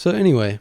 So anyway,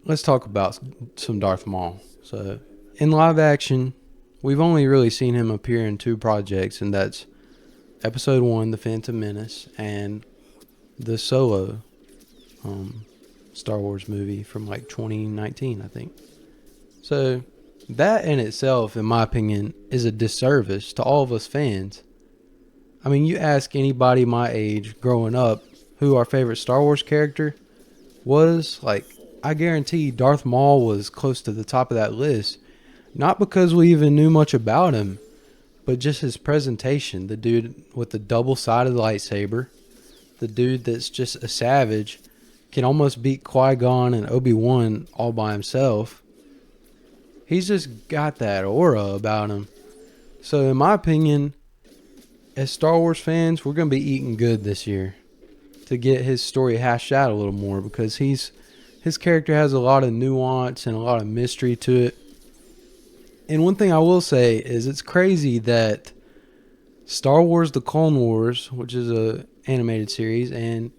let's talk about some Darth Maul. So in live action, we've only really seen him appear in two projects, and that's Episode 1, The Phantom Menace, and the Solo Star Wars movie from like 2019, I think. So that in itself, in my opinion, is a disservice to all of us fans. I mean, you ask anybody my age growing up who our favorite Star Wars character was, like, I guarantee Darth Maul was close to the top of that list. Not because we even knew much about him, but just his presentation. The dude with the double-sided lightsaber, the dude that's just a savage, can almost beat Qui-Gon and Obi-Wan all by himself. He's just got that aura about him. So in my opinion, as Star Wars fans, we're going to be eating good this year to get his story hashed out a little more, because his character has a lot of nuance and a lot of mystery to it. And one thing I will say is it's crazy that Star Wars The Clone Wars, which is a animated series, and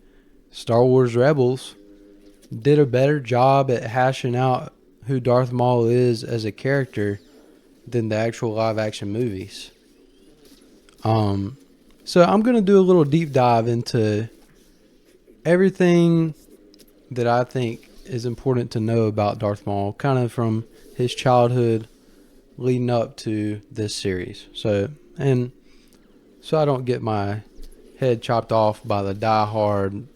Star Wars Rebels did a better job at hashing out who Darth Maul is as a character than the actual live action movies. So I'm going to do a little deep dive into everything that I think is important to know about Darth Maul, kind of from his childhood leading up to this series. So I don't get my head chopped off by the die-hard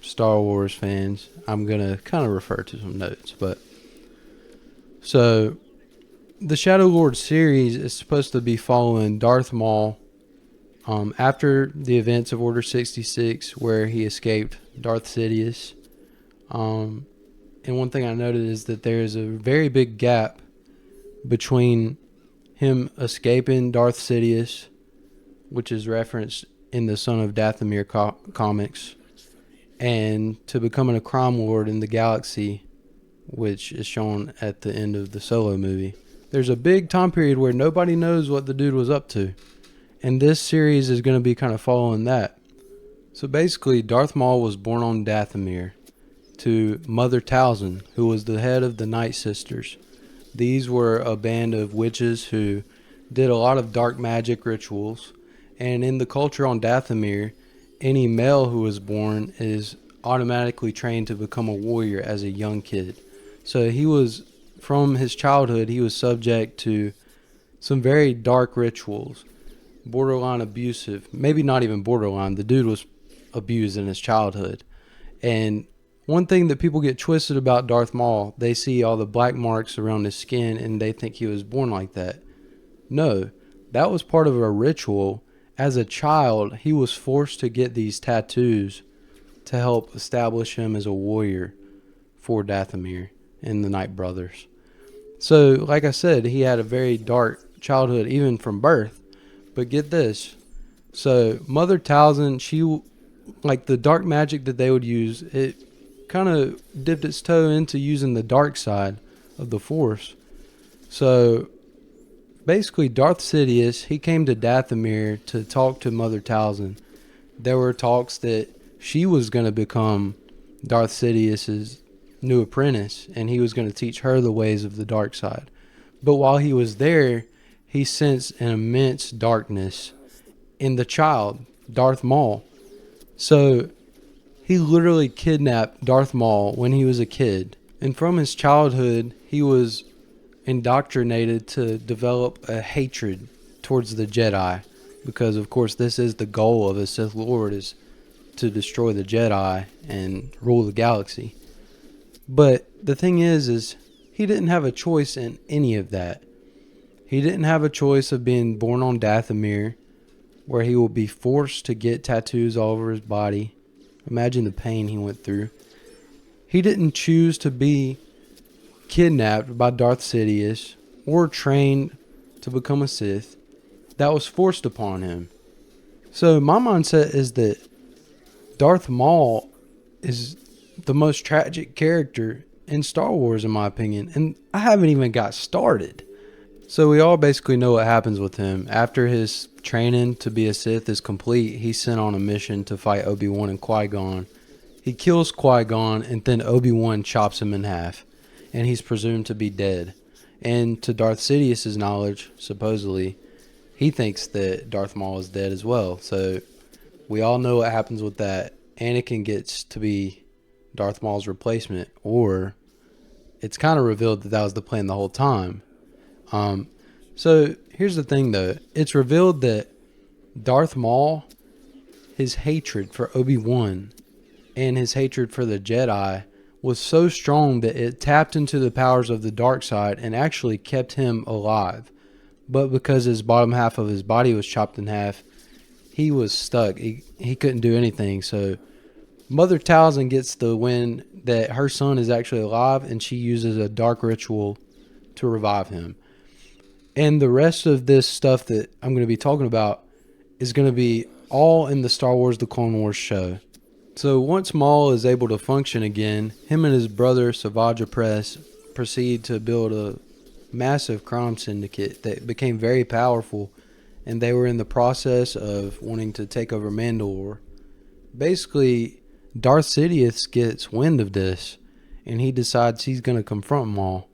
Star Wars fans, I'm going to kind of refer to some notes. So the Shadow Lord series is supposed to be following Darth Maul after the events of Order 66, where he escaped Darth Sidious. And one thing I noted is that there is a very big gap between him escaping Darth Sidious, which is referenced in the Son of Dathomir comics, and to becoming a crime lord in the galaxy, which is shown at the end of the Solo movie. There's a big time period where nobody knows what the dude was up to. And this series is going to be kind of following that. So basically, Darth Maul was born on Dathomir to Mother Talzin, who was the head of the Night Sisters. These were a band of witches who did a lot of dark magic rituals. And in the culture on Dathomir, any male who was born is automatically trained to become a warrior as a young kid. So from his childhood, he was subject to some very dark rituals. Borderline abusive, maybe not even borderline. The dude was abused in his childhood. And one thing that people get twisted about Darth Maul, they see all the black marks around his skin and they think he was born like that. No, that was part of a ritual. As a child, he was forced to get these tattoos to help establish him as a warrior for Dathomir and the Night Brothers. So, like I said, he had a very dark childhood, even from birth. But get this. So, Mother Talzin, like the dark magic that they would use, it kind of dipped its toe into using the dark side of the Force. So, basically, Darth Sidious, he came to Dathomir to talk to Mother Talzin. There were talks that she was going to become Darth Sidious's new apprentice, and he was going to teach her the ways of the dark side. But while he was there, he sensed an immense darkness in the child, Darth Maul. So he literally kidnapped Darth Maul when he was a kid. And from his childhood, he was indoctrinated to develop a hatred towards the Jedi. Because, of course, this is the goal of a Sith Lord, is to destroy the Jedi and rule the galaxy. But the thing is he didn't have a choice in any of that. He didn't have a choice of being born on Dathomir, where he will be forced to get tattoos all over his body. Imagine the pain he went through. He didn't choose to be kidnapped by Darth Sidious or trained to become a Sith. That was forced upon him. So my mindset is that Darth Maul is the most tragic character in Star Wars, in my opinion. And I haven't even got started. So we all basically know what happens with him. After his training to be a Sith is complete, he's sent on a mission to fight Obi-Wan and Qui-Gon He kills Qui-Gon, and then Obi-Wan chops him in half, and he's presumed to be dead. And to Darth Sidious's knowledge, supposedly, he thinks that Darth Maul is dead as well. So we all know what happens with that. Anakin gets to be Darth Maul's replacement, or it's kind of revealed that that was the plan the whole time. So here's the thing, though. It's revealed that Darth Maul, his hatred for Obi-Wan and his hatred for the Jedi was so strong that it tapped into the powers of the dark side and actually kept him alive. But because his bottom half of his body was chopped in half, he was stuck. He couldn't do anything. So Mother Talzin gets the win that her son is actually alive, and she uses a dark ritual to revive him. And the rest of this stuff that I'm going to be talking about is going to be all in the Star Wars The Clone Wars show. So once Maul is able to function again, him and his brother Savage Opress proceed to build a massive crime syndicate that became very powerful, and they were in the process of wanting to take over Mandalore. Basically, Darth Sidious gets wind of this, and he decides he's going to confront Maul.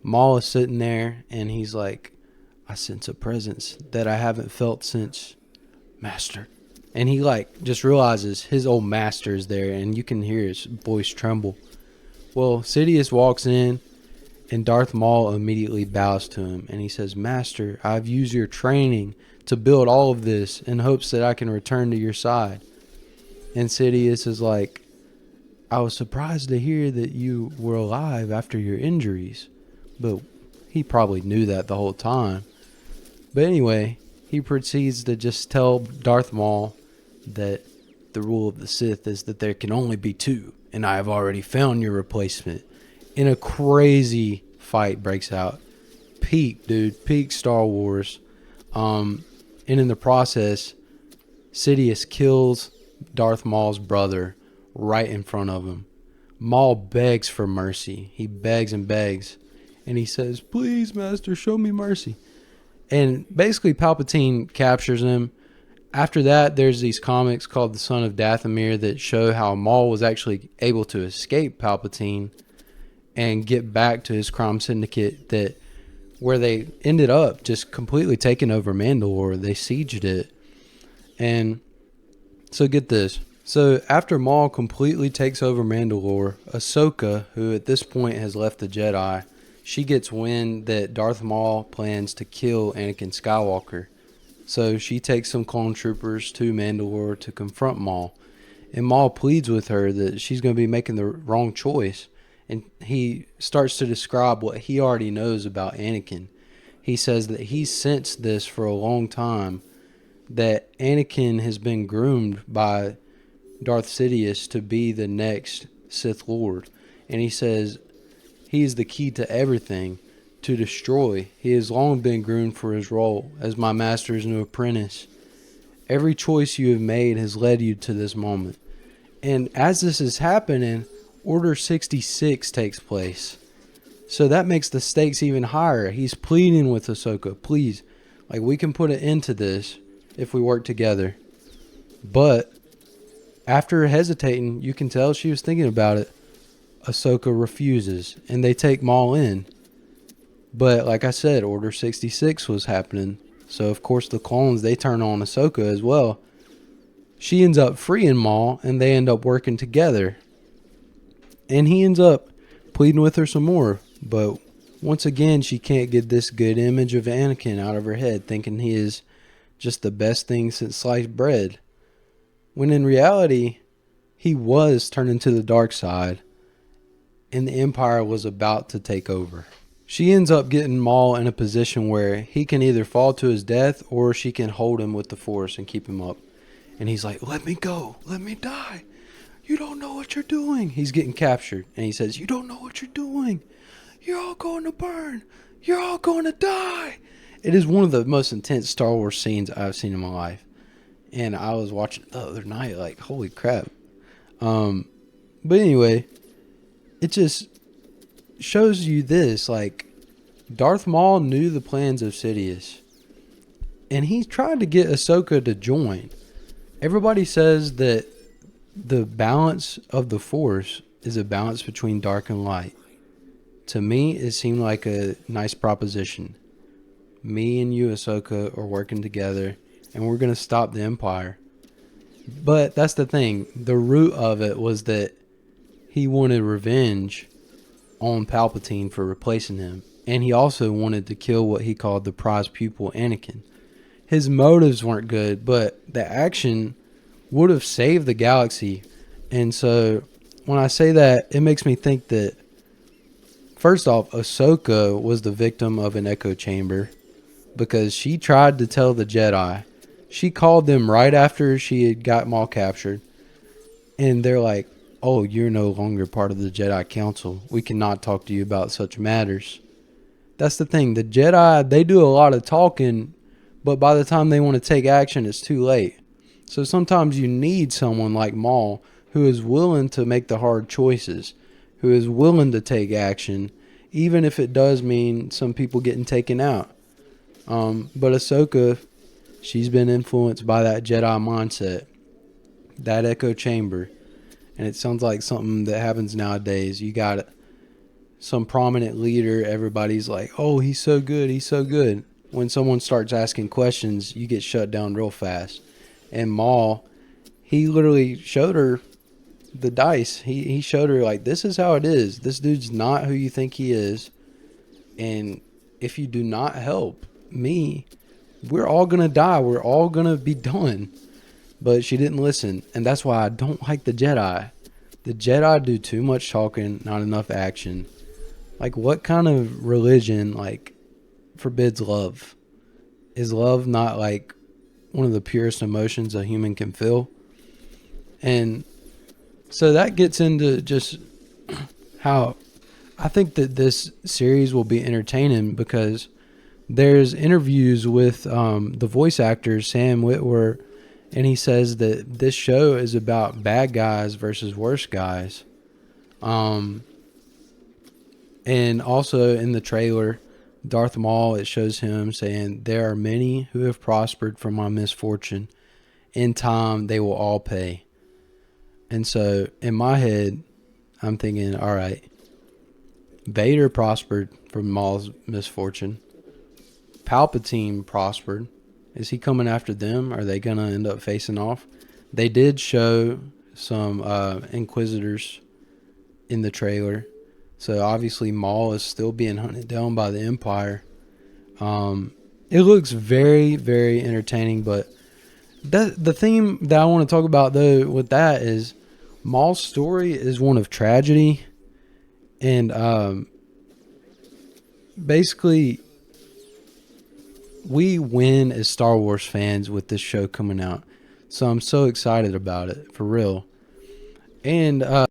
Maul is sitting there, and he's like, I sense a presence that I haven't felt since Master. And he just realizes his old master is there, and you can hear his voice tremble. Well, Sidious walks in, and Darth Maul immediately bows to him, and he says, Master, I've used your training to build all of this in hopes that I can return to your side. And Sidious is like, I was surprised to hear that you were alive after your injuries. But he probably knew that the whole time. But anyway, he proceeds to just tell Darth Maul that the rule of the Sith is that there can only be two, and I have already found your replacement. And a crazy fight breaks out. Peak, dude. Peak Star Wars. And in the process, Sidious kills Darth Maul's brother right in front of him. Maul begs for mercy. He begs and begs. And he says, please, Master, show me mercy. And basically Palpatine captures him. After that, there's these comics called The Son of Dathomir that show how Maul was actually able to escape Palpatine and get back to his crime syndicate, that where they ended up just completely taking over Mandalore. They sieged it. And so get this. So after Maul completely takes over Mandalore, Ahsoka, who at this point has left the Jedi, she gets wind that Darth Maul plans to kill Anakin Skywalker. So she takes some clone troopers to Mandalore to confront Maul. And Maul pleads with her that she's going to be making the wrong choice. And he starts to describe what he already knows about Anakin. He says that he's sensed this for a long time, that Anakin has been groomed by Darth Sidious to be the next Sith Lord. And he says he is the key to everything, to destroy. He has long been groomed for his role as my master's new apprentice. Every choice you have made has led you to this moment. And as this is happening, Order 66 takes place. So that makes the stakes even higher. He's pleading with Ahsoka, please, we can put an end to this if we work together. But after hesitating, you can tell she was thinking about it. Ahsoka refuses, and they take Maul in. But like I said, Order 66 was happening. So of course the clones, they turn on Ahsoka as well. She ends up freeing Maul, and they end up working together. And he ends up pleading with her some more. But once again, she can't get this good image of Anakin out of her head, thinking he is just the best thing since sliced bread. When in reality, he was turning to the dark side, and the Empire was about to take over. She ends up getting Maul in a position where he can either fall to his death, or she can hold him with the Force and keep him up. And he's like, let me go. Let me die. You don't know what you're doing. He's getting captured. And he says, you don't know what you're doing. You're all going to burn. You're all going to die. It is one of the most intense Star Wars scenes I've seen in my life. And I was watching it the other night, holy crap. But anyway, it just shows you this, Darth Maul knew the plans of Sidious. And he tried to get Ahsoka to join. Everybody says that the balance of the Force is a balance between dark and light. To me, it seemed like a nice proposition. Me and you, Ahsoka, are working together, and we're going to stop the Empire. But that's the thing. The root of it was that he wanted revenge on Palpatine for replacing him. And he also wanted to kill what he called the prize pupil, Anakin. His motives weren't good, but the action would have saved the galaxy. And so when I say that, it makes me think that, first off, Ahsoka was the victim of an echo chamber because she tried to tell the Jedi. She called them right after she had got Maul captured. And they're like, oh, you're no longer part of the Jedi Council. We cannot talk to you about such matters. That's the thing. The Jedi, they do a lot of talking, but by the time they want to take action, it's too late. So sometimes you need someone like Maul who is willing to make the hard choices, who is willing to take action, even if it does mean some people getting taken out. But Ahsoka, she's been influenced by that Jedi mindset, that echo chamber. And it sounds like something that happens nowadays. You got some prominent leader, everybody's like, oh, he's so good, he's so good. When someone starts asking questions, you get shut down real fast. And Maul, he literally showed her the dice. He showed her, like, this is how it is. This dude's not who you think he is. And if you do not help me, we're all going to die. We're all going to be done. But she didn't listen. And that's why I don't like the Jedi. The Jedi do too much talking, not enough action. Like, what kind of religion, like, forbids love? Is love not, like, one of the purest emotions a human can feel? And so that gets into just how I think that this series will be entertaining, because there's interviews with the voice actor, Sam Witwer, and he says that this show is about bad guys versus worse guys. And also in the trailer, Darth Maul, it shows him saying, there are many who have prospered from my misfortune. In time, they will all pay. And so in my head, I'm thinking, all right, Vader prospered from Maul's misfortune. Palpatine prospered. Is he coming after them? Are they going to end up facing off? They did show some Inquisitors in the trailer. So obviously Maul is still being hunted down by the Empire. It looks very, very entertaining. But the theme that I want to talk about, though, with that is Maul's story is one of tragedy. And basically, we win as Star Wars fans with this show coming out. So I'm so excited about it, for real. And